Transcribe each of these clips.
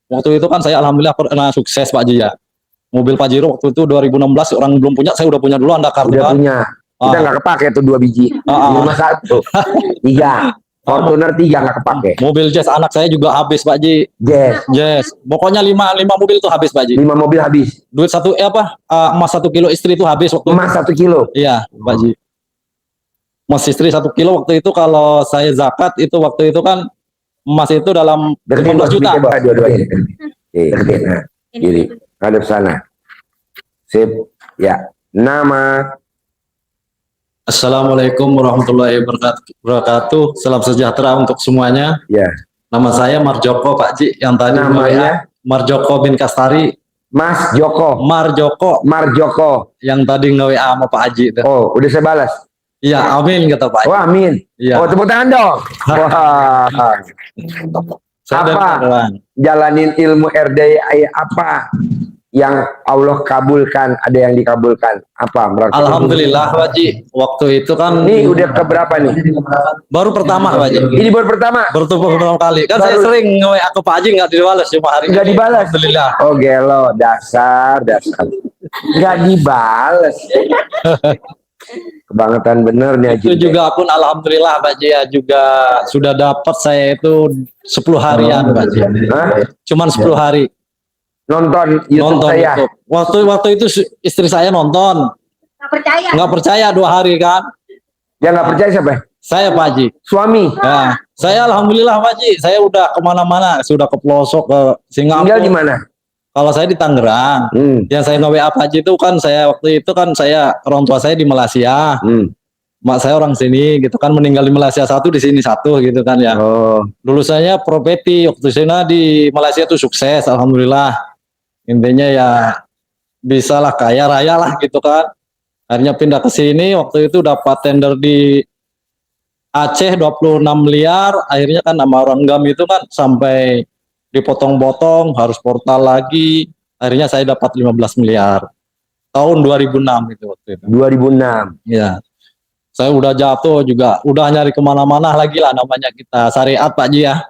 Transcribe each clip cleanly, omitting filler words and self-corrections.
Waktu itu kan saya alhamdulillah pernah sukses Pak Ji ya. Mobil Pajero waktu itu 2016 orang belum punya, saya udah punya dulu Undercar Udah kan. punya. Kita nggak kepake tuh 2 biji. 51. 3. Fortuner 3 nggak kepake. Mobil Jazz anak saya juga habis Pak Ji. Jazz. Pokoknya 5 mobil tuh habis Pak Ji. 5 mobil habis. Duit emas 1 kilo istri itu habis waktu emas 1 kilo. Iya Pak Ji. Emas istri 1 kilo waktu itu kalau saya zakat itu waktu itu kan emas itu dalam 15 juta. Dua-duanya. Deketin. Nah, kiri. Hadap sana. Sip. Ya. Nama. Assalamualaikum warahmatullahi wabarakatuh. Salam sejahtera untuk semuanya. Ya. Nama saya Marjoko Pak Ji. Yang tadi namanya Marjoko bin Kastari. Mas Joko. Marjoko. Yang tadi nge-WA sama Pak Haji itu. Oh, udah saya balas. Iya, amin kata Pak Haji. Oh, amin. Iya. Oh, tepuk tangan dong. Wah. Apa? Jalanin ilmu RDI apa yang Allah kabulkan, ada yang dikabulkan? Apa? Alhamdulillah Pak Haji. Waktu itu kan ini udah keberapa nih? Baru pertama Pak Haji. Ini baru pertama? Baru pertama kali. Kan saya sering nge-WA ke Pak Haji nggak dibalas cuma hari ini. Nggak dibalas? Alhamdulillah. Oh gelo, dasar. Nggak dibalas. Kebangetan bener nih Haji. Itu juga pun alhamdulillah Pak Haji ya juga sudah dapat saya itu 10 harian Pak Haji. Cuman 10 hari. Nonton YouTube saya. YouTube. Waktu itu istri saya nonton. Nggak percaya 2 hari kan. Yang nggak percaya siapa? Saya Pak Haji. Suami. Ya, saya alhamdulillah Pak Haji. Saya udah kemana-mana, sudah ke pelosok, ke Singapura. Tinggal di mana? Kalau saya di Tangerang. Yang saya nge-WA Pak Haji itu kan saya waktu itu kan orang tua saya di Malaysia. Mak saya orang sini gitu kan, meninggal di Malaysia 1, di sini 1 gitu kan ya. Dulu saya Propeti waktu sana di Malaysia tuh sukses alhamdulillah. Intinya ya bisalah kaya raya lah gitu kan. Akhirnya pindah ke sini, waktu itu dapat tender di Aceh 26 miliar, akhirnya kan sama orang GAM itu kan sampai dipotong-potong, harus portal lagi, akhirnya saya dapat 15 miliar. Tahun 2006 itu waktu itu. 2006? Iya. Saya udah jatuh juga, udah nyari kemana-mana lagi lah namanya kita syariat Pak Ji ya.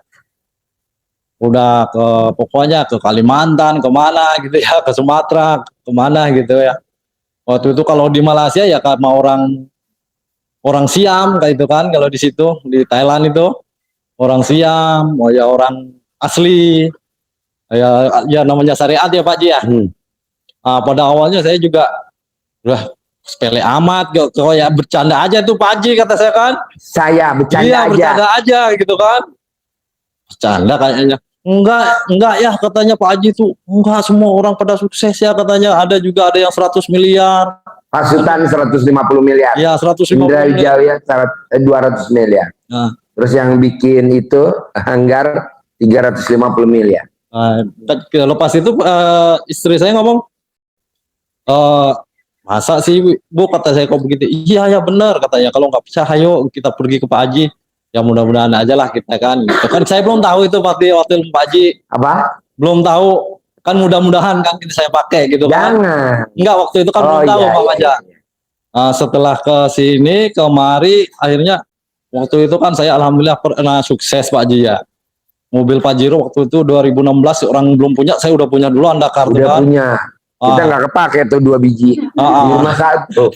Udah pokoknya ke Kalimantan, kemana gitu ya, ke Sumatera, kemana gitu ya. Waktu itu kalau di Malaysia ya sama orang Siam kayak itu kan, kalau di situ di Thailand itu orang Siam, oh ya orang asli, ya namanya syariat ya Pak Ji ya. Pada awalnya saya juga sepele amat, ya bercanda aja tuh Pak Ji kata saya kan. Saya bercanda aja. Bercanda aja gitu kan. Bercanda kayaknya. Enggak ya katanya Pak Haji tuh, enggak semua orang pada sukses ya katanya, ada yang 100 miliar. Pasutan 150 miliar. Iya, 150 miliar. Ya 200 miliar. Nah. Terus yang bikin itu Hanggar 350 miliar. Lepas itu istri saya ngomong, masa sih Bu kata saya kok begitu? Iya ya benar katanya, kalau nggak percaya ayo kita pergi ke Pak Haji. Ya mudah-mudahan aja lah kita kan. Gitu. Kan saya belum tahu itu waktu Pak Haji. Apa? Belum tahu. Kan mudah-mudahan kan saya pakai gitu kan. Jangan. Enggak, waktu itu kan belum tahu Pak Haji. Setelah ke sini kemari akhirnya waktu itu kan saya alhamdulillah pernah sukses Pak Haji ya. Mobil Pajero waktu itu 2016 orang belum punya, saya udah punya dulu Undercar kan. Punya. Kita nggak kepake tuh 2 biji. 51.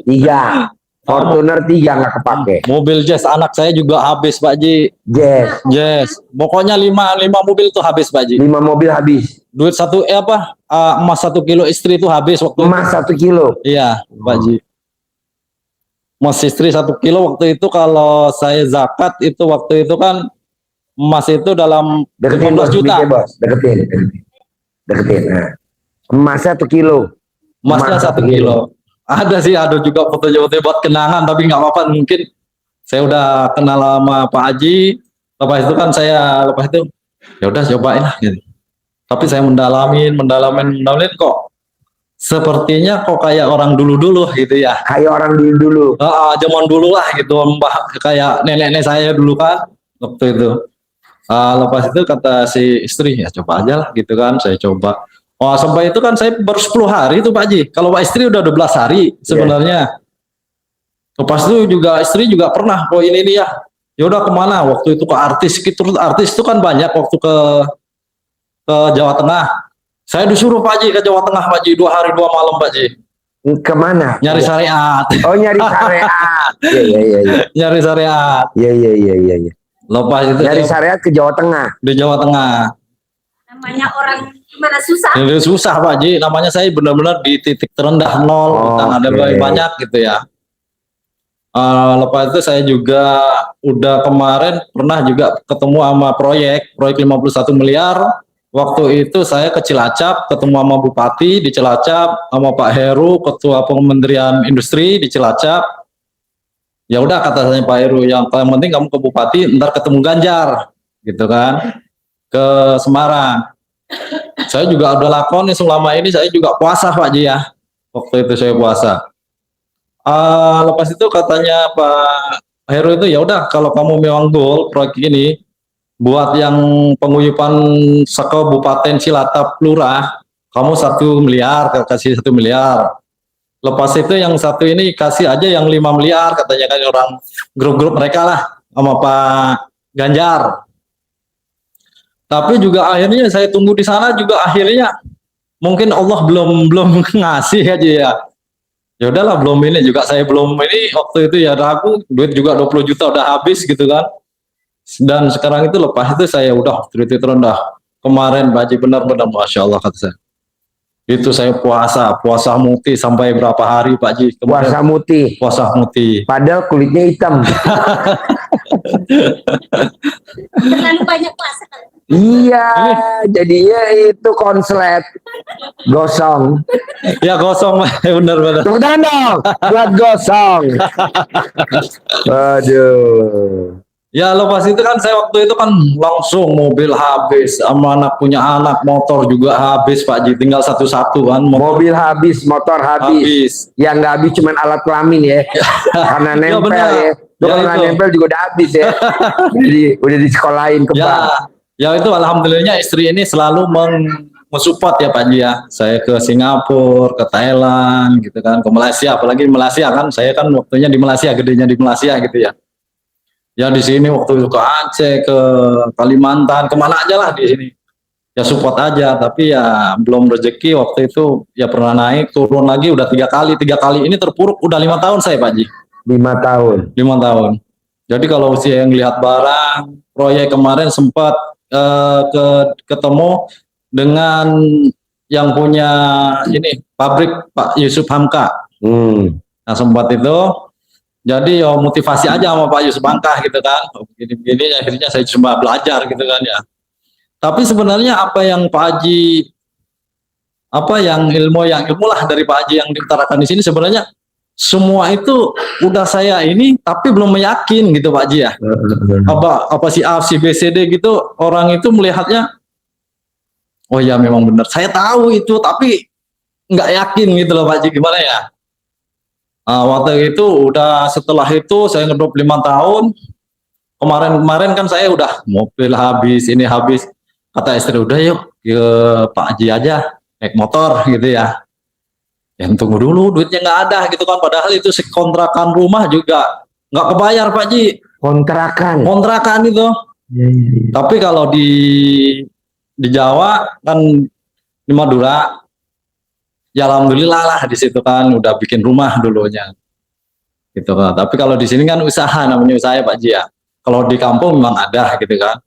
3. Fortuner 3 nggak kepake. Mobil Jazz anak saya juga habis Pak Ji. Jazz. Pokoknya 5 mobil tuh habis Pak Ji. 5 mobil habis. Duit emas 1 kilo istri itu habis waktu emas itu. 1 kilo. Iya Pak Ji. Emas istri 1 kilo waktu itu kalau saya zakat itu waktu itu kan emas itu dalam 15 juta. Deketin. Nah. Emasnya 1 kilo. Emasnya 1 kilo. Ada sih, ada juga foto-foto buat kenangan, tapi nggak apa-apa, mungkin saya udah kenal sama Pak Haji. Lepas itu ya udah cobain lah gitu. Tapi saya mendalamin kok sepertinya kok kayak orang dulu gitu ya. Kayak orang dulu. Zaman dulu lah gitu, Mbah, kayak nenek saya dulu kan waktu itu. Lepas itu kata si istri ya coba aja lah gitu kan, saya coba. Sampai itu kan saya baru 10 hari itu Pak Haji. Kalau Pak istri udah 12 hari sebenarnya. Lepas itu juga istri juga pernah, ini nih ya. Ya udah kemana? Waktu itu ke artis. Artis itu kan banyak waktu ke ke Jawa Tengah. Saya disuruh Pak Haji ke Jawa Tengah Pak Haji 2 hari 2 malam Pak Haji. Kemana? Nyari syariat. Oh, nyari syariat. Iya. Nyari syariat. Iya. Lepas itu nyari syariat ke Jawa Tengah. Di Jawa Tengah. Namanya orang gimana susah? Ini susah Pak Haji. Namanya saya benar-benar di titik terendah nol. Utang ada banyak gitu ya. Lepas itu saya juga udah kemarin pernah juga ketemu sama proyek 51 miliar. Waktu itu saya ke Cilacap ketemu sama Bupati di Cilacap, sama Pak Heru Ketua Kementerian Industri di Cilacap. Ya udah kata saya Pak Heru, yang penting kamu ke Bupati, ntar ketemu Ganjar gitu kan, ke Semarang. Saya juga udah lakon selama ini, saya juga puasa Pak Ji ya. Waktu itu saya puasa. Lepas itu katanya Pak Heru itu, ya udah kalau kamu memang goal proyek ini buat yang penguyupan Kabupaten Cilatap Lurah, kamu 1 miliar, kasih 1 miliar. Lepas itu yang satu ini kasih aja yang 5 miliar katanya kan, orang grup-grup mereka lah sama Pak Ganjar. Tapi juga akhirnya saya tunggu di sana juga akhirnya mungkin Allah belum ngasih aja ya. Ya udahlah, belum ini juga saya belum ini waktu itu ya ragu, duit juga 20 juta udah habis gitu kan. Dan sekarang itu lepas itu saya udah titik terendah. Kemarin Pak Haji benar-benar Masya Allah kata saya. Itu saya puasa muti sampai berapa hari Pak Haji. Puasa muti. Puasa muti. Padahal kulitnya hitam. Terlalu banyak puasa. Iya, jadinya itu konslet gosong. Ya gosong, benar-benar. Tepuk tangan dong, buat gosong. Aduh. Ya lepas itu kan saya waktu itu kan langsung mobil habis, sama anak punya anak, motor juga habis Pak Haji, tinggal satu-satu kan. Mobil habis, motor habis. Yang nggak habis cuman alat kelamin ya, karena nempel ya. Kalau nggak nempel juga udah habis ya. udah di sekolahin ke bank. Ya itu alhamdulillahnya istri ini selalu mensupport ya Pak Haji ya. Saya ke Singapura, ke Thailand gitu kan, ke Malaysia, apalagi Malaysia kan, saya kan waktunya di Malaysia, gedenya di Malaysia gitu ya. Ya di sini waktu itu ke Aceh, ke Kalimantan, kemana aja lah di sini. Ya support aja, tapi ya belum rezeki waktu itu, ya pernah naik, turun lagi udah 3 kali. 3 kali ini terpuruk udah 5 tahun saya Pak Haji. 5 tahun. 5 tahun. Jadi kalau usia yang lihat barang, proyek kemarin sempat ketemu dengan yang punya ini pabrik Pak Yusuf Hamka. Nah sempat itu, jadi ya motivasi aja sama Pak Yusuf Hamka gitu kan. Begini-begini akhirnya saya cuma belajar gitu kan ya. Tapi sebenarnya apa yang Pak Haji, apa yang ilmu lah dari Pak Haji yang diutarakan di sini sebenarnya semua itu udah saya ini, tapi belum meyakin gitu Pak Haji ya. Apa si A, si B, C, D gitu, orang itu melihatnya, oh ya memang benar, saya tahu itu, tapi nggak yakin gitu loh Pak Haji, gimana ya. Waktu itu udah, setelah itu saya ngedrop 5 tahun, kemarin kan saya udah mobil habis, ini habis, kata istri udah yuk ke Pak Haji aja, naik motor gitu ya. Ya tunggu dulu, duitnya nggak ada gitu kan, padahal itu kontrakan rumah juga nggak kebayar Pak Haji. Kontrakan itu. Ya. Tapi kalau di Jawa kan, di Madura, ya alhamdulillah lah di situ kan udah bikin rumah dulunya gitu kan. Tapi kalau di sini kan usaha, namanya usaha Pak Haji ya. Kalau di kampung memang ada gitu kan,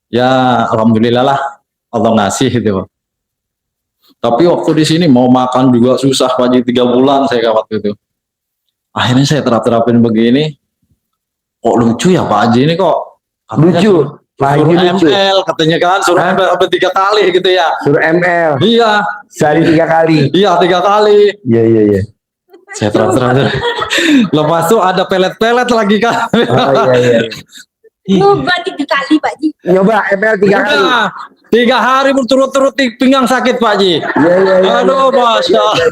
ya alhamdulillah lah Allah ngasih gitu. Tapi waktu di sini mau makan juga susah Pak Haji, 3 bulan saya waktu itu. Akhirnya saya terapin begini, kok lucu ya Pak Haji ini kok. Lucu. Suruh ML katanya kan, suruh ML sampai 3 kali gitu ya. Suruh ML. Iya. Sehari 3 kali. Iya 3 kali. Iya. Saya terapin. Lepas itu ada pelet-pelet lagi kan. Iya. Nyoba 3 kali Pak Haji. Nyoba ML 3 kali. 3 hari berturut-turut pinggang sakit Pak Haji. Iya. Aduh Masya Allah.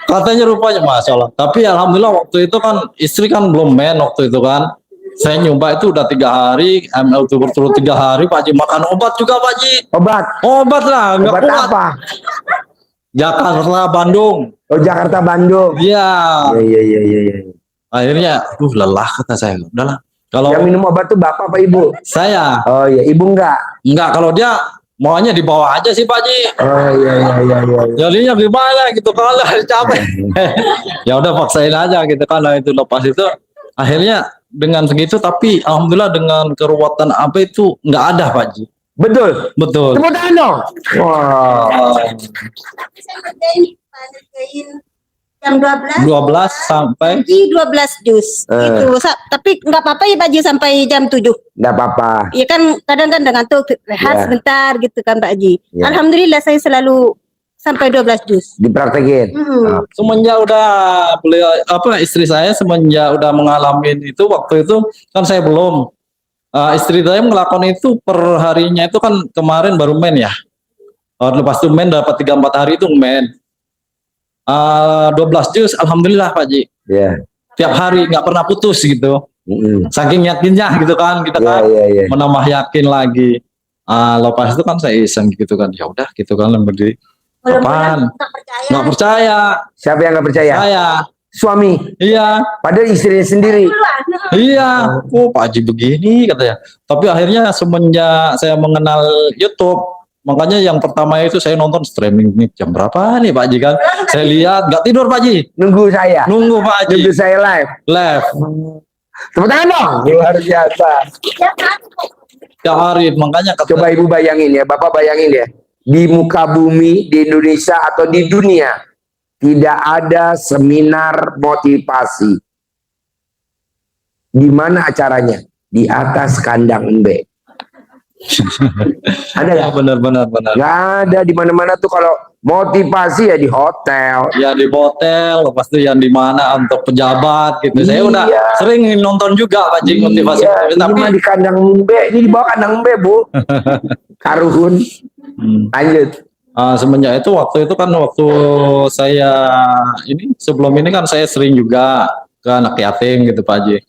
Katanya rupanya Masya Allah. Tapi alhamdulillah waktu itu kan istri kan belum waktu itu kan. Saya nyoba itu udah 3 hari, ML itu berturut 3 hari Pak Haji. Makan obat juga Pak Haji. Obat lah, nggak kuat. Apa? Jakarta Bandung. Oh Jakarta Bandung. Iya. Iya. Akhirnya, lelah kata saya. Udahlah, Kalau Yang minum obat tuh bapak apa ibu? saya Oh iya, ibu enggak. kalau dia maunya di bawah aja sih Pak Ji. Oh iya iya iya iya. Jadinya gimana gitu kalau capek. Ya udah paksain aja gitu kan. Nah, itu lepas itu akhirnya dengan segitu, tapi alhamdulillah dengan keruwetan apa itu nggak ada Pak Ji. Betul. Betul. Tepuk tangan dong. Wah. Saya ngerjain jam 12. 12 sampai Pagi 12 jus. Gitu. Tapi nggak apa-apa ya Pak Ji sampai jam 7. Enggak apa-apa. Iya kan kadang kan dengan tuh rehat Ya. sebentar gitu kan Pak Ji. Ya. Alhamdulillah saya selalu sampai 12 jus. Dipraktekin. semenjak udah beliau istri saya semenjak udah mengalami itu, waktu itu kan saya belum. Istri saya melakukan itu per harinya itu kan kemarin baru main ya. Lepas itu main dapat 3-4 hari itu main. 12 jus alhamdulillah Pak Ji. Iya. Tiap hari nggak pernah putus gitu. Saking yakinnya gitu kan kita kan Iya. menambah yakin lagi. Lepas itu kan saya iseng gitu kan, ya udah gitu kan berdiri. Apaan? Nggak percaya. Nggak percaya. Siapa yang nggak percaya? Saya. Suami. Iya. Padahal istrinya sendiri. Iya, Pak Haji begini katanya. Tapi akhirnya semenjak saya mengenal YouTube, makanya yang pertama itu saya nonton streaming nih jam berapa nih Pak Haji kan? Saya lihat nggak tidur Pak Haji. Nunggu saya. Nunggu Pak Haji. Nunggu saya live. Live. Tepuk tangan dong. Luar biasa. Tiap hari, makanya kata, Coba ibu bayangin ya, bapak bayangin ya. Di muka bumi, di Indonesia atau di dunia, tidak ada seminar motivasi. Di mana acaranya? Di atas kandang embe. Ada ya nggak? benar. Nggak ada, di mana-mana tuh kalau motivasi ya di hotel. Ya di hotel, lepas itu yang di mana untuk pejabat gitu. Saya udah Iya. sering nonton juga Pak Haji motivasi. Iya, ini Tapi mah di kandang embe, ini di bawah kandang embe bu. Karuhun. Lanjut. Semenjak itu waktu itu kan waktu saya ini sebelum ini kan saya sering juga ke anak yatim gitu Pak Haji.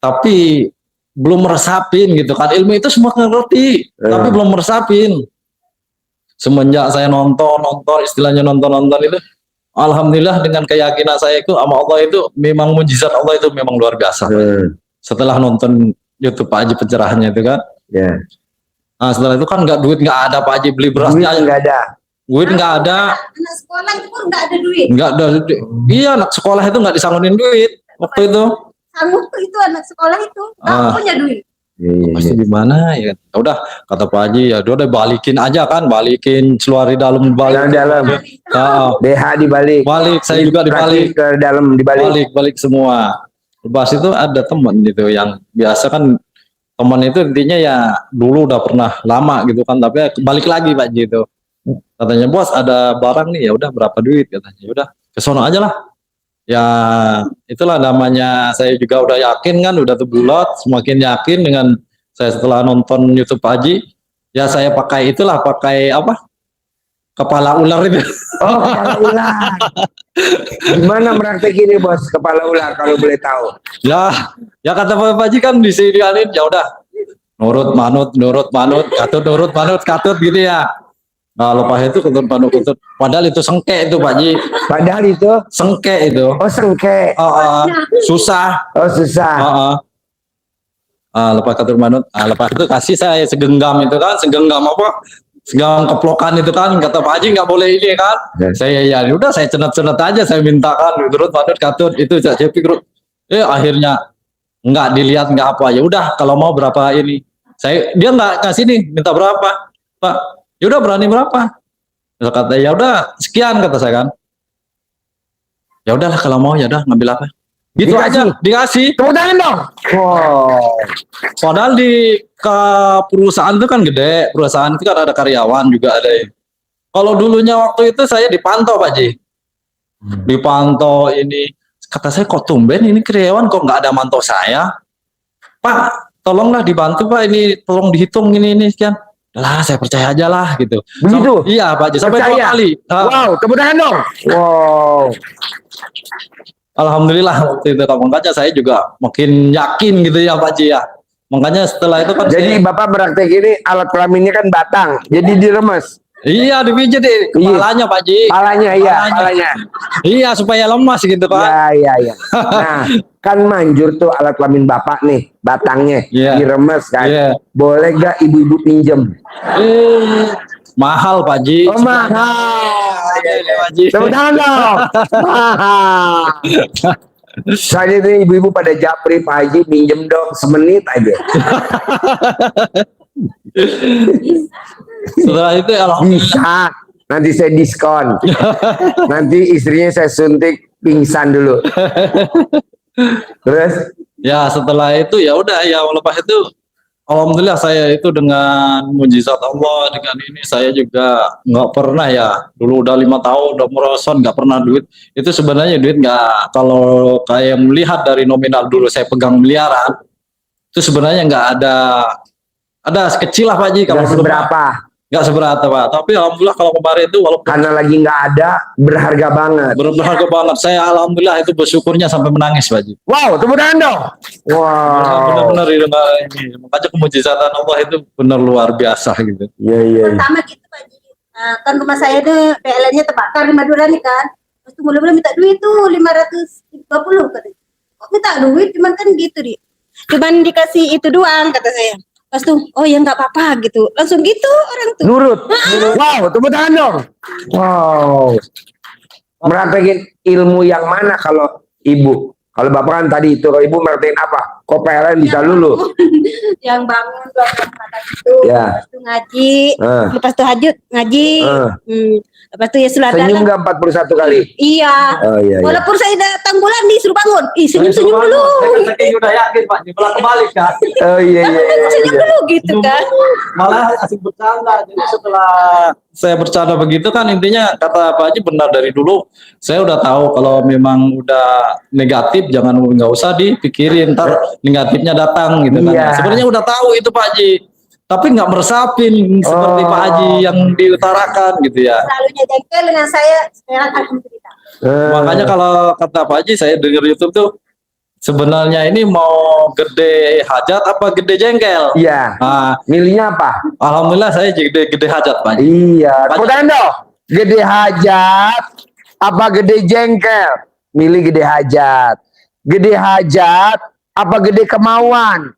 Tapi belum meresapin gitu kan, ilmu itu semua ngerti, tapi belum meresapin. Semenjak saya nonton istilahnya nonton itu, alhamdulillah dengan keyakinan saya itu sama Allah itu memang mujizat Allah itu memang luar biasa. Setelah nonton YouTube Pak Haji pencerahannya itu kan, setelah itu kan duit nggak ada Pak Haji, beli berasnya Duit nggak ada. duit nggak ada. Anak sekolah itu pun nggak ada duit. Nggak ada. Iya, anak sekolah itu nggak disangunin duit waktu itu. Sanggup tuh itu anak sekolah itu nggak punya duit. Pasti gimana ya? Udah kata Pak Haji ya, udah balikin aja kan, balikin seluar di dalam balik. Dalam. BH dibalik. Balik, saya juga dibalik. Ke dalam dibalik. Balik semua. Lepas itu ada teman gitu yang biasa kan, teman itu intinya ya dulu udah pernah lama gitu kan, tapi balik lagi Pak Haji itu. Katanya bos ada barang nih, ya udah berapa duit katanya, ya udah ke sono aja lah. Ya itulah namanya, saya juga udah yakin kan, udah bulat, semakin yakin dengan saya setelah nonton YouTube Pak Haji, ya saya pakai apa, kepala ular itu. Oh, kepala ular. Gimana praktekin bos kepala ular kalau boleh tahu? Ya kata Pak Haji kan di sini ya udah nurut manut, katut gitu ya. Nah, lepas itu kutut. Padahal itu sengke itu Pak Haji. Padahal itu Sengke itu. oh sengke. Susah. Oh susah. Lepas katut manut. Lepas itu kasih saya segenggam itu kan, segenggam keplokan itu kan, kata Pak Haji nggak boleh ini kan. Saya ya udah saya cenat aja, saya mintakan turut manut katut itu saya pikir. Akhirnya nggak dilihat nggak apa, ya udah kalau mau berapa ini. Dia nggak kasih nih, minta berapa Pak. Ya udah berani berapa? Terus kata ya udah sekian kata saya kan. Ya udahlah kalau mau ya udah ngambil apa. Gitu aja dikasih. Tepuk tangan dong. Wow. Padahal ke perusahaan itu kan gede, perusahaan itu kan ada karyawan juga ada. Kalau dulunya waktu itu saya dipantau Pak Haji. Dipantau ini, kata saya kok tumben ini karyawan kok nggak ada mantau saya. Pak, tolonglah dibantu Pak, ini tolong dihitung ini sekian. Lah saya percaya aja lah gitu. Begitu? Iya Pak Haji, sampai 2 kali. Wow, tepuk tangan dong. Wow. Alhamdulillah waktu itu makanya saya juga makin yakin gitu ya Pak Haji ya. Makanya setelah itu kan jadi Bapak praktek ini alat kelaminnya kan batang, jadi diremes. Iya, dipijit di kepalanya Pak Ji. Kepalanya, iya, kepalanya. Iya, supaya lemas gitu kan. Iya. Nah, kan manjur tuh alat kelamin bapak nih, batangnya diremes kan. Boleh gak ibu-ibu pinjem? Mahal Pak Ji. Oh, mahal. Pak Ji. Tepuk tangan dong. Mahal. Saya nih ibu-ibu pada japri, Pak Haji pinjem dong semenit aja. Setelah itu bisa. Nanti saya diskon. Nanti istrinya saya suntik pingsan dulu. Terus? Ya setelah itu ya udah ya lepas itu alhamdulillah saya itu dengan mujizat Allah dengan ini saya juga nggak pernah ya dulu udah 5 tahun udah merosot nggak pernah duit itu sebenarnya duit nggak kalau kayak melihat dari nominal dulu saya pegang miliaran itu sebenarnya nggak ada sekecil lah Pak Ji kalau seberapa. Nggak seberapa Pak, tapi alhamdulillah kalau kemarin itu walaupun karena lagi nggak ada berharga banget. Berharga banget. Saya alhamdulillah itu bersyukurnya sampai menangis Pak Ji. Wow, tepuk tangan dong. Wow. Benar-benar ini. Makanya kemujizatan Allah itu benar luar biasa gitu. Iya. Pertama gitu Pak Ji. Kan rumah saya itu PLN-nya terbakar di Madura nih kan. Terus tuh mulai-mulai minta duit tuh 550 katanya. Kok minta duit cuman kan gitu cuman dikasih itu doang kata saya. Pas tuh, oh ya nggak apa-apa gitu. Langsung gitu orang tuh. Nurut. Wow, tepuk tangan dong. Wow. Merasakan ilmu yang mana kalau ibu? Kalau bapak kan tadi itu, kalau ibu merasakan apa? Kok PLN bisa lulu? Yang bangun 12 mata itu. Ya. Lepas tuh ngaji. Lepas tuh hajud ngaji. Lepas tuh ya sudah senyum nggak 41 kali? Iya. Oh, iya. Walaupun saya datang bulan disuruh bangun. Senyum-senyum dulu. Saya udah yakin Pak, malah kebalik kan. Oh iya. Senyum dulu gitu kan. Malah asik bercanda. Jadi setelah saya bercanda begitu kan intinya kata Pak Haji benar dari dulu saya udah tahu kalau memang udah negatif nggak usah dipikirin ntar negatifnya datang gitu kan. Sebenarnya udah tahu itu Pak Haji. Tapi nggak meresapin seperti Pak Haji yang diutarakan gitu ya. Selalunya jengkel dengan saya, sekarang alhamdulillah. Makanya kalau kata Pak Haji saya dengar YouTube tuh sebenarnya ini mau gede hajat apa gede jengkel? Iya. Nah, milihnya apa? Alhamdulillah saya gede hajat Pak Haji. Iya. Kemudian dong, gede hajat apa gede jengkel? Milih gede hajat. Gede hajat apa gede kemauan?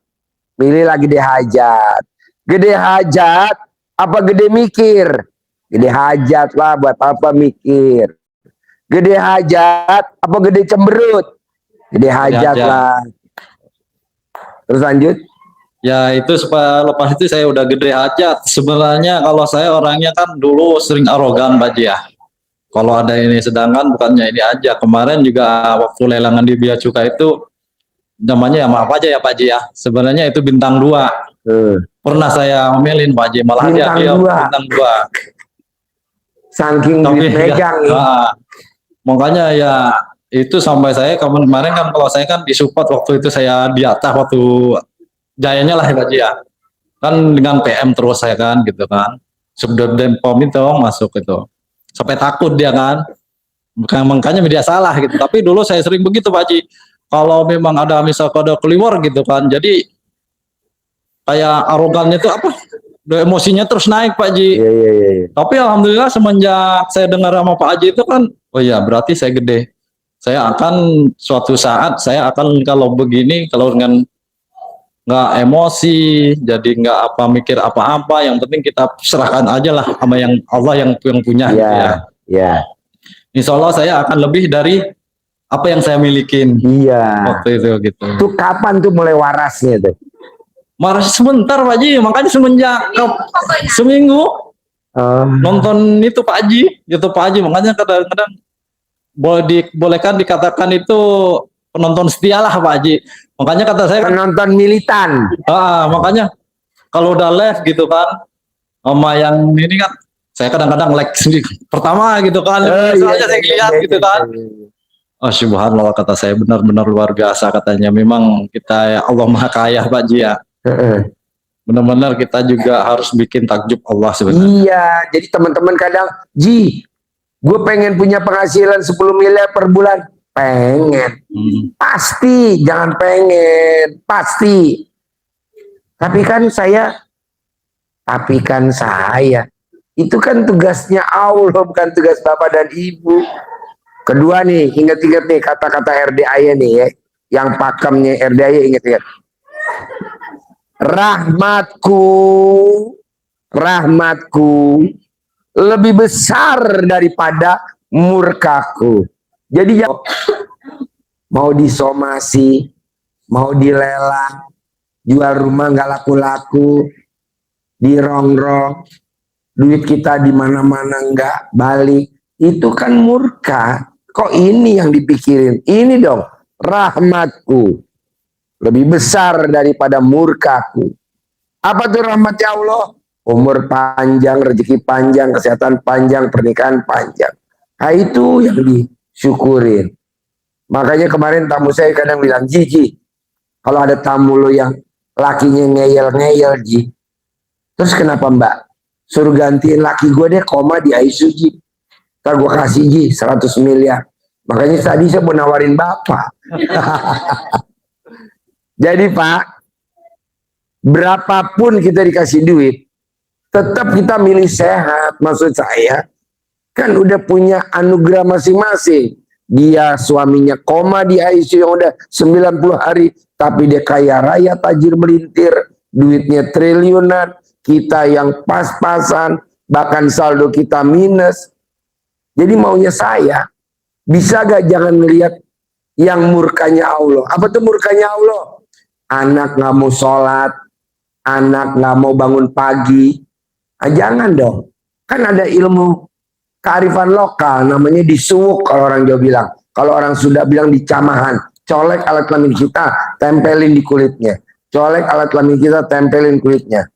Milihlah gede hajat. Gede hajat apa gede mikir? Gede hajat lah, buat apa mikir? Gede hajat apa gede cemberut? Gede hajat lah. Terus lanjut. Ya itu lepas itu saya udah gede hajat. Sebenarnya kalau saya orangnya kan dulu sering arogan Pak Ji ya. Kalau ada ini sedangkan bukannya ini aja. Kemarin juga waktu lelangan di Bea Cukai itu namanya ya maaf aja ya Pak Ji ya. Sebenarnya itu bintang 2. Pernah saya ngomelin Pak Ji malah dia bintang 2. Saking megang ya. Makanya ya itu sampai saya kemarin kan kalau saya kan disupport waktu itu saya di atas waktu jayanya lah Pak Ji ya. Kan dengan PM terus saya kan gitu kan. Subdem POM itu masuk itu. Sampai takut dia kan. Makanya media salah gitu. Tapi dulu saya sering begitu Pak Ji. Kalau memang ada misal kode keluar gitu kan. Jadi kayak arogannya itu apa? Emosinya terus naik Pak Ji. Iya. Tapi alhamdulillah semenjak saya dengar sama Pak Haji itu kan, oh ya berarti saya gede. Saya akan suatu saat saya akan kalau begini kalau dengan nggak emosi, jadi nggak apa mikir apa-apa. Yang penting kita serahkan aja lah sama yang Allah yang punya. Iya. Insya Allah saya akan lebih dari apa yang saya milikin. Iya. Waktu itu gitu. Tuh kapan tuh mulai warasnya tuh? Marah sebentar Pak Haji, makanya semenjak seminggu nonton itu Pak Haji, YouTube Pak Haji, makanya kadang-kadang bolehkan dikatakan itu penonton setia lah Pak Haji. Makanya kata saya penonton militan. Makanya kalau udah live gitu kan, sama yang ini kan, saya kadang-kadang like sendiri. Pertama gitu kan, soalnya saya lihat gitu kan. Oh subhanallah kata saya benar-benar luar biasa katanya. Memang kita ya Allah Maha Kaya Pak Haji ya. Benar-benar kita juga harus bikin takjub Allah sebenarnya. Iya, jadi teman-teman kadang, Ji, gue pengen punya penghasilan 10 miliar per bulan. Pengen. Pasti, jangan pengen. Pasti. Tapi kan saya Itu kan tugasnya Allah, bukan tugas bapak dan ibu. Kedua nih, ingat-ingat nih kata-kata RDAY nih ya. Yang pakemnya RDAY ingat-ingat. Rahmatku lebih besar daripada murkaku. Jadi mau disomasi, mau dilelang, jual rumah nggak laku-laku, dirongrong, duit kita di mana-mana nggak balik, itu kan murka. Kok ini yang dipikirin? Ini dong, rahmatku lebih besar daripada murkaku. Apa tuh rahmatnya Allah? Umur panjang, rezeki panjang, kesehatan panjang, pernikahan panjang. Nah, itu yang disyukurin. Makanya kemarin tamu saya kadang bilang, Ji, kalau ada tamu lo yang lakinya ngeyel-ngeyel, Ji, terus kenapa Mbak? Suruh gantiin laki gue deh koma di ICU, Ji. Ntar gue kasih Ji 100 miliar. Makanya tadi saya mau nawarin Bapak. Jadi Pak, berapapun kita dikasih duit, tetap kita milih sehat. Maksud saya, kan udah punya anugerah masing-masing. Dia suaminya koma di ICU yang udah 90 hari, tapi dia kaya raya, tajir melintir, duitnya triliunan, kita yang pas-pasan, bahkan saldo kita minus. Jadi maunya saya, bisa gak jangan melihat yang murkanya Allah. Apa tuh murkanya Allah? Anak gak mau sholat, anak gak mau bangun pagi. Ah, jangan dong. Kan ada ilmu kearifan lokal, namanya disuwuk kalau orang Jawa bilang. Kalau orang Sunda bilang dicamahan. Colek alat kelamin kita, tempelin di kulitnya. Colek alat kelamin kita, tempelin kulitnya.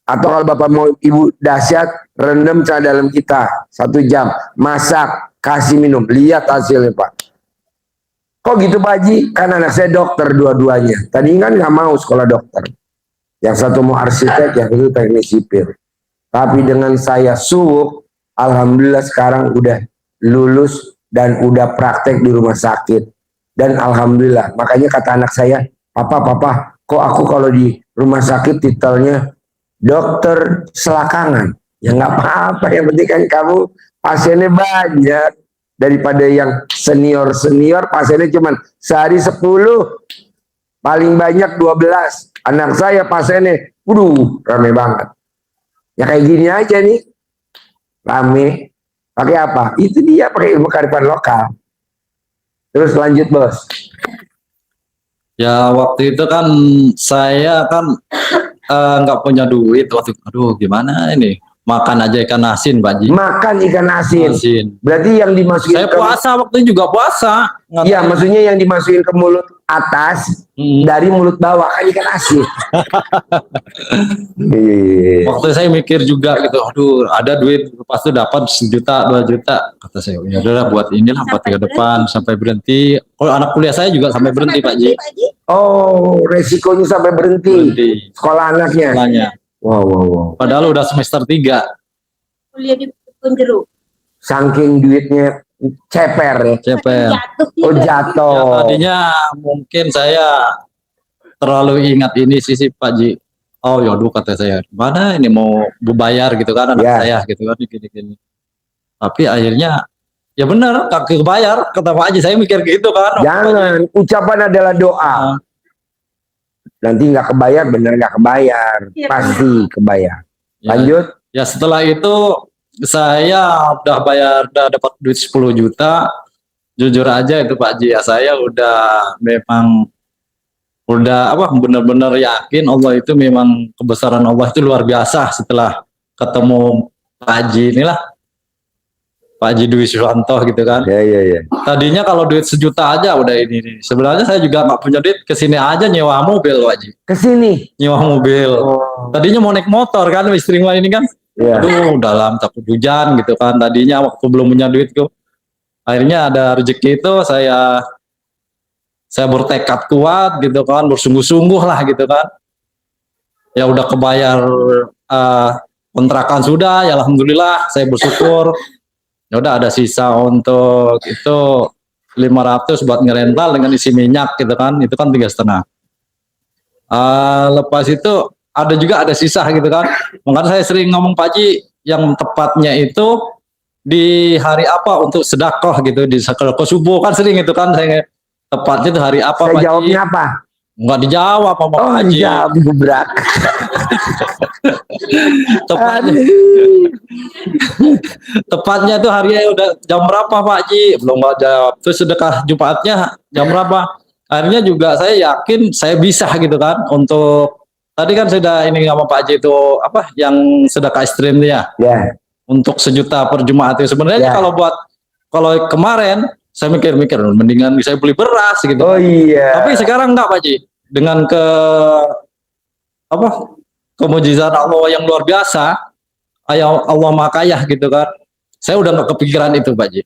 Atau kalau bapak mau ibu dahsyat, rendam celana dalam kita 1 jam, masak, kasih minum, lihat hasilnya Pak. Kok gitu Pak Haji? Kan anak saya dokter dua-duanya. Tadi kan nggak mau sekolah dokter. Yang satu mau arsitek, yang itu teknik sipil. Tapi dengan saya suwuk, alhamdulillah sekarang udah lulus dan udah praktek di rumah sakit. Dan alhamdulillah, makanya kata anak saya, Papa, kok aku kalau di rumah sakit titelnya dokter selakangan? Ya nggak apa-apa, yang penting kan kamu pasiennya banyak. Daripada yang senior pasiennya cuma sehari 10, paling banyak 12. Anak saya pasiennya, rame banget. Ya kayak gini aja nih, rame. Pakai apa? Itu dia pakai ilmu kearifan lokal. Terus lanjut Bos. Ya waktu itu kan saya kan nggak punya duit waktu. Aduh gimana ini? Makan aja ikan asin, Pak Ji. Makan ikan asin. Berarti yang dimasukin saya puasa waktu itu juga puasa. Iya, maksudnya yang dimasukin ke mulut atas dari mulut bawah kan ikan asin. Waktu saya mikir juga gitu, aduh ada duit pas itu dapat 1 juta 2 juta. Kata saya, ya udah buat inilah buat ke depan sampai berhenti. Kalau anak kuliah saya juga sampai berhenti, Pak Ji. Oh, resikonya sampai berhenti. Sekolah anaknya. Sekolahnya. Wow. Padahal udah semester 3. Kuliah di Punjeru. Saking duitnya ceper ya. Ceper. Oh jatuh. Ya, tadinya mungkin saya terlalu ingat ini sih Pak Ji. Oh yaudah kata saya, mana ini mau bayar gitu kan anak saya gitu kan gini. Tapi akhirnya ya benar kaki kebayar kata Pak Ji, saya mikir gitu kan. Jangan, ucapan adalah doa. Nanti nggak kebayar, bener nggak kebayar, pasti kebayar. Lanjut. Ya setelah itu saya udah dapat duit 10 juta. Jujur aja itu Pak Ji, ya saya udah memang benar-benar yakin Allah itu memang kebesaran Allah itu luar biasa setelah ketemu Pak Haji inilah. Pak Haji Dwi Suwanto gitu kan. Iya. Tadinya kalau duit 1 juta aja udah ini. Sebenarnya saya juga nggak punya duit, kesini aja nyewa mobil Pak Haji. Kesini? Nyewa mobil. Tadinya mau naik motor kan, istri ini kan. Aduh dalam takut hujan gitu kan. Tadinya waktu belum punya duit tuh. Akhirnya ada rezeki itu saya bertekad kuat gitu kan, bersungguh-sungguh lah gitu kan. Ya udah kebayar kontrakan sudah, ya alhamdulillah saya bersyukur. Ya udah ada sisa untuk itu 500 buat ngerental dengan isi minyak gitu kan, itu kan 3,5. Lepas itu ada sisa gitu kan. Makanya saya sering ngomong Pak Ji, yang tepatnya itu di hari apa untuk sedekah gitu di ke subuh kan sering itu kan saya tepatnya itu hari apa Saya Pak Haji? jawabnya apa? Enggak dijawab sama Pak Oh Haji. iya, gebrak. Tepatnya, tepatnya itu harinya udah jam berapa Pak Haji? Belum nggak jawab. Terus sedekah Jumatnya jam berapa? Akhirnya juga saya yakin saya bisa gitu kan untuk tadi kan sudah ini sama Pak Haji itu apa yang sedekah ekstrim ya Ya. untuk 1 juta per Jumat itu sebenarnya Ya. kalau kemarin saya mikir-mikir mendingan saya beli beras gitu. Oh iya. Tapi sekarang enggak Pak Haji dengan apa kemujizat Allah yang luar biasa, Allah Maha Kaya gitu kan. Saya udah nggak kepikiran itu Pak Haji.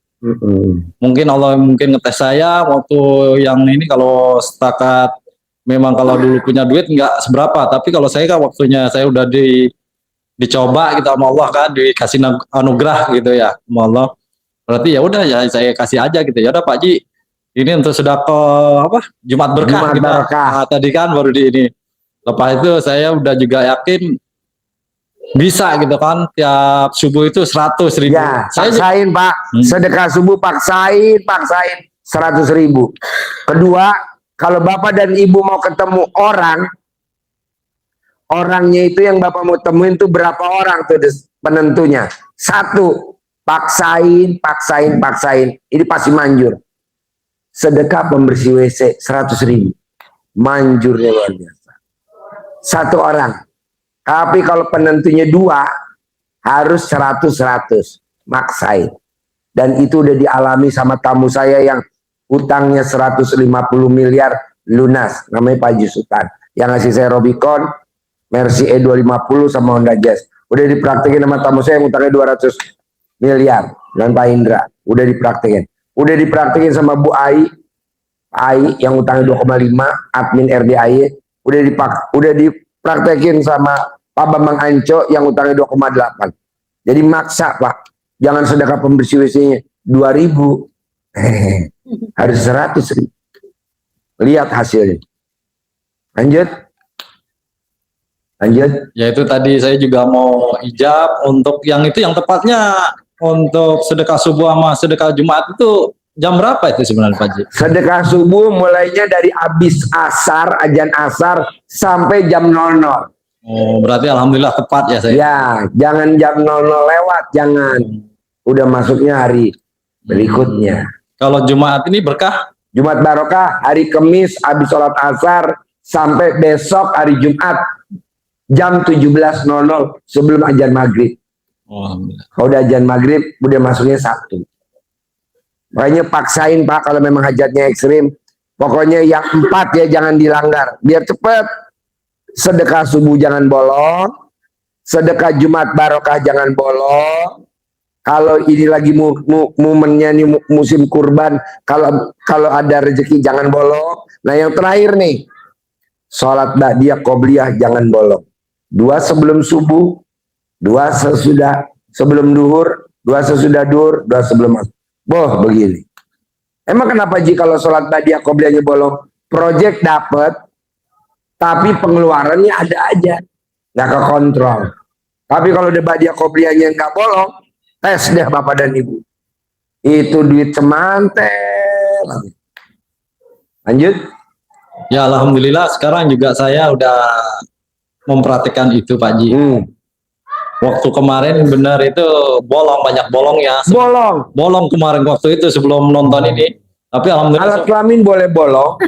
Mungkin Allah mungkin ngetes saya waktu yang ini kalau setakat memang kalau dulu punya duit nggak seberapa, tapi kalau saya kan waktunya saya udah dicoba gitu sama Allah kan, dikasih anugerah gitu ya sama Allah. Berarti ya udah ya saya kasih aja gitu. Ya udah Pak Haji, ini untuk sedekah apa? Jumat berkah Jumat gitu. Barokah. Nah, tadi kan baru di ini. Lepas itu saya udah juga yakin bisa gitu kan tiap subuh itu 100.000. Ya, Saya paksain Pak. Sedekah subuh paksain 100.000. Kedua, kalau Bapak dan Ibu mau ketemu orang, orangnya itu yang Bapak mau temuin tuh berapa orang tuh penentunya. 1, paksain. Ini pasti manjur. Sedekah pembersih WC 100.000. Manjurnya luar biasa. 1 orang. Tapi kalau penentunya 2, harus 100. Maksain. Dan itu udah dialami sama tamu saya yang utangnya 150 miliar lunas. Namanya Pak Haji Sultan. Yang ngasih saya Robicon, Mercy E250 sama Honda Jazz. Udah dipraktekin sama tamu saya yang utangnya 200 miliar. Dan Pak Indra. Udah dipraktekin. Udah dipraktekin sama Bu Ai yang utangnya 2,5, admin RDAY. Udah dipraktekin sama Pak Bambang Anco yang utangnya 2,8. Jadi maksa Pak. Jangan sedekah pembersih WC-nya 2.000. Harus 100.000. Lihat hasilnya. Lanjut. ya itu tadi saya juga mau ijab untuk yang itu yang tepatnya untuk sedekah subuh sama sedekah Jumat itu jam berapa itu sebenarnya Pak Haji? Sedekah subuh mulainya dari habis asar, ajan asar sampai jam 00. Oh, berarti alhamdulillah tepat ya saya. Ya, jangan jam 00 lewat, jangan. Udah masuknya hari berikutnya. Kalau Jumat ini berkah? Jumat Barokah, hari Kamis habis sholat asar sampai besok hari Jumat jam 17.00 sebelum ajan maghrib. Oh, kalau udah ajan maghrib, udah masuknya Sabtu. Makanya paksain Pak kalau memang hajatnya ekstrim. Pokoknya yang 4 ya jangan dilanggar. Biar cepet. Sedekah subuh jangan bolong. Sedekah Jumat Barokah jangan bolong. Kalau ini lagi momennya nih musim kurban, kalau ada rezeki jangan bolong. Nah yang terakhir nih, sholat ba'diyah qobliyah jangan bolong. 2 sebelum subuh, 2 sesudah sebelum duhur, 2 sesudah duhur, 2 sebelum asar. Boh begini. Emang kenapa jika kalau sholat ba'diyah qobliyahnya bolong? Project dapat, tapi pengeluarannya ada aja, nggak kekontrol. Tapi kalau udah ba'diyah qobliyahnya nggak bolong, tes deh Bapak dan Ibu. Itu duit semantel. Lanjut. Ya alhamdulillah sekarang juga saya udah memperhatikan itu Pak Haji. Waktu kemarin benar itu bolong, banyak bolong ya. Bolong kemarin waktu itu sebelum nonton ini. Tapi alhamdulillah. Alat kelamin boleh bolong.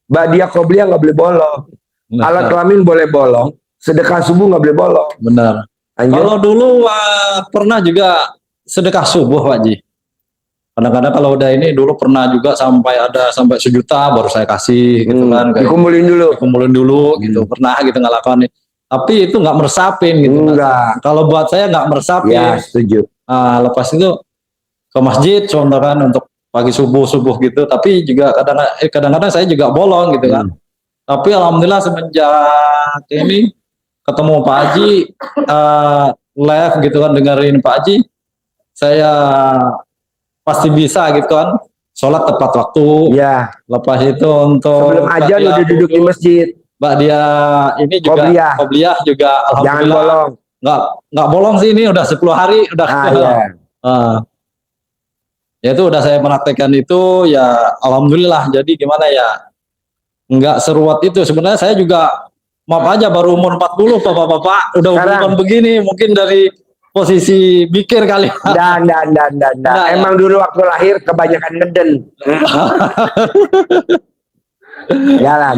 Ba'diyah qobliyah nggak boleh bolong. Benar. Alat kelamin boleh bolong. Sedekah subuh nggak boleh bolong. Benar. Kalau dulu pernah juga sedekah subuh Pak Haji. Kadang-kadang kalau udah ini dulu pernah juga sampai 1 juta baru saya kasih gitu kan. Dikumpulin dulu gitu. Pernah gitu ngelakuin. Tapi itu nggak meresapin gitu. Enggak. Kalau buat saya nggak meresapin. Ya setuju. Lepas itu ke masjid contoh kan untuk pagi subuh gitu. Tapi juga kadang-kadang saya juga bolong gitu kan. Tapi alhamdulillah semenjak ini ketemu Pak Haji live gitu kan, dengerin Pak Haji, saya pasti bisa gitu kan sholat tepat waktu. Ya. Lepas itu untuk sebelum ajan udah duduk di masjid. Mbak dia ini juga qobliyah juga jangan bolong. nggak bolong sih, ini udah 10 hari udah. Iya. Ya itu udah saya praktekkan itu ya, alhamdulillah. Jadi gimana ya, nggak seruat itu. Sebenarnya saya juga maaf aja baru umur 40, bapak-bapak udah umuran begini, mungkin dari posisi mikir kali. Dan. Emang dulu waktu lahir kebanyakan ngeden. Jalan.